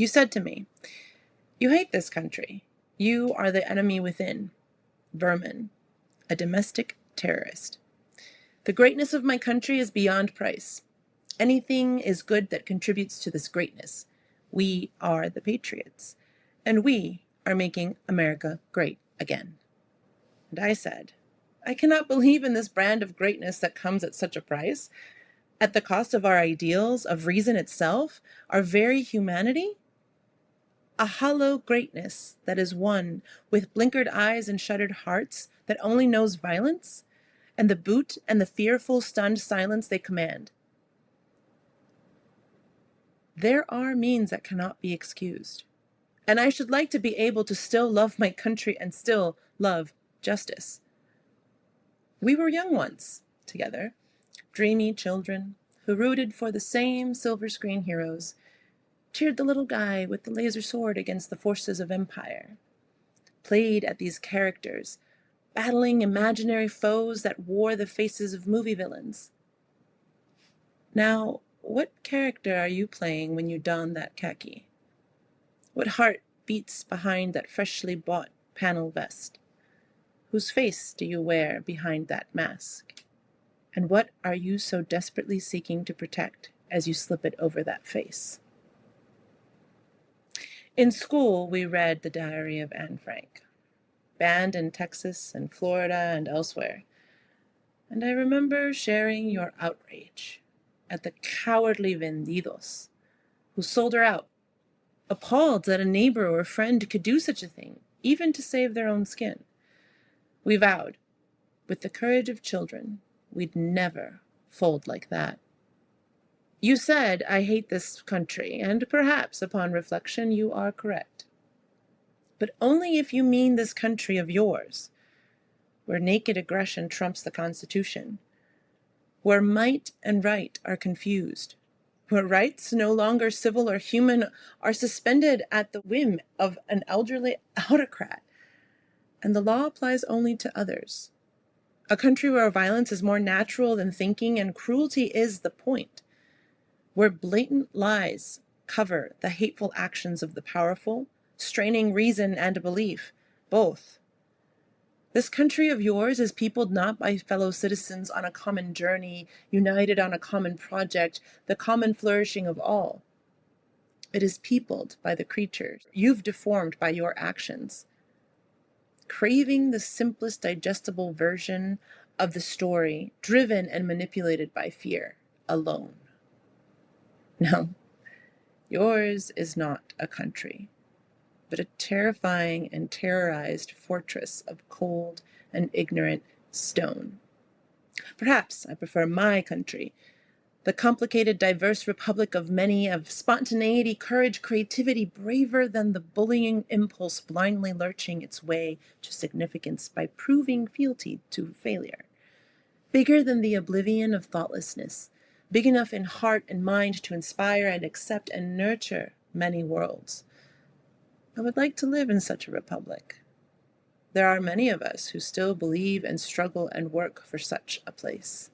You said to me, "You hate this country. You are the enemy within, vermin, a domestic terrorist. The greatness of my country is beyond price. Anything is good that contributes to this greatness. We are the patriots, and we are making America great again." And I said, "I cannot believe in this brand of greatness that comes at such a price, at the cost of our ideals, of reason itself, our very humanity. A hollow greatness that is one with blinkered eyes and shuttered hearts that only knows violence, and the boot and the fearful, stunned silence they command. There are means that cannot be excused, and I should like to be able to still love my country and still love justice. We were young once, together, dreamy children who rooted for the same silver screen heroes, cheered the little guy with the laser sword against the forces of empire, played at these characters, battling imaginary foes that wore the faces of movie villains. Now, what character are you playing when you don that khaki? What heart beats behind that freshly bought panel vest? Whose face do you wear behind that mask? And what are you so desperately seeking to protect as you slip it over that face? In school, we read the Diary of Anne Frank, banned in Texas and Florida and elsewhere. And I remember sharing your outrage at the cowardly vendidos who sold her out, appalled that a neighbor or a friend could do such a thing, even to save their own skin. We vowed, with the courage of children, we'd never fold like that. You said, "I hate this country," and perhaps, upon reflection, you are correct. But only if you mean this country of yours, where naked aggression trumps the Constitution, where might and right are confused, where rights, no longer civil or human, are suspended at the whim of an elderly autocrat, and the law applies only to others. A country where violence is more natural than thinking and cruelty is the point, where blatant lies cover the hateful actions of the powerful, straining reason and belief, both. This country of yours is peopled not by fellow citizens on a common journey, united on a common project, the common flourishing of all. It is peopled by the creatures you've deformed by your actions, craving the simplest digestible version of the story, driven and manipulated by fear alone. No, yours is not a country, but a terrifying and terrorized fortress of cold and ignorant stone. Perhaps I prefer my country, the complicated, diverse republic of many, of spontaneity, courage, creativity, braver than the bullying impulse blindly lurching its way to significance by proving fealty to failure, bigger than the oblivion of thoughtlessness, big enough in heart and mind to inspire and accept and nurture many worlds. I would like to live in such a republic. There are many of us who still believe and struggle and work for such a place.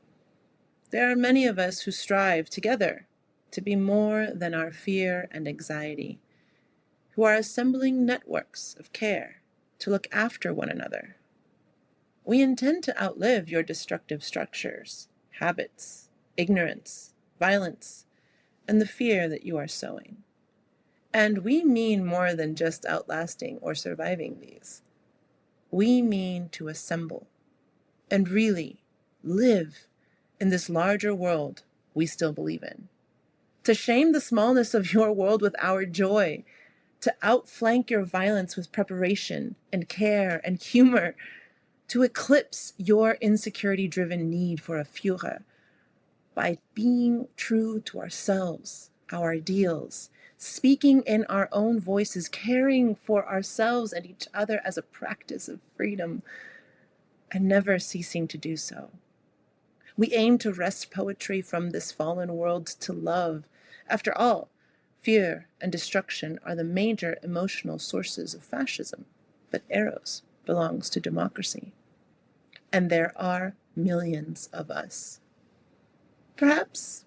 There are many of us who strive together to be more than our fear and anxiety, who are assembling networks of care to look after one another. We intend to outlive your destructive structures, habits, ignorance, violence, and the fear that you are sowing. And we mean more than just outlasting or surviving these. We mean to assemble and really live in this larger world we still believe in. To shame the smallness of your world with our joy, to outflank your violence with preparation and care and humor, to eclipse your insecurity-driven need for a Führer by being true to ourselves, our ideals, speaking in our own voices, caring for ourselves and each other as a practice of freedom, and never ceasing to do so. We aim to wrest poetry from this fallen world to love. After all, fear and destruction are the major emotional sources of fascism, but Eros belongs to democracy. And there are millions of us. Perhaps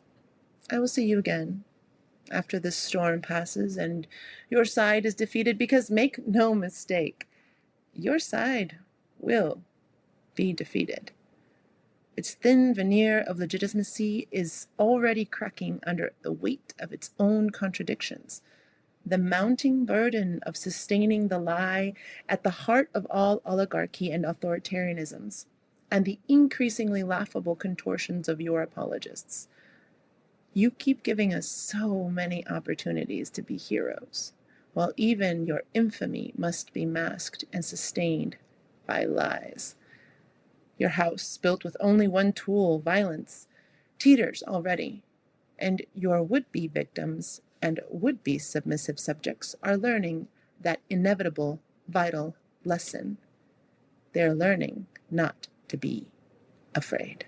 I will see you again after this storm passes and your side is defeated, because make no mistake, your side will be defeated. Its thin veneer of legitimacy is already cracking under the weight of its own contradictions. The mounting burden of sustaining the lie at the heart of all oligarchy and authoritarianisms, and the increasingly laughable contortions of your apologists. You keep giving us so many opportunities to be heroes, while even your infamy must be masked and sustained by lies. Your house, built with only one tool, violence, teeters already, and your would-be victims and would-be submissive subjects are learning that inevitable, vital lesson. They're learning not to be afraid.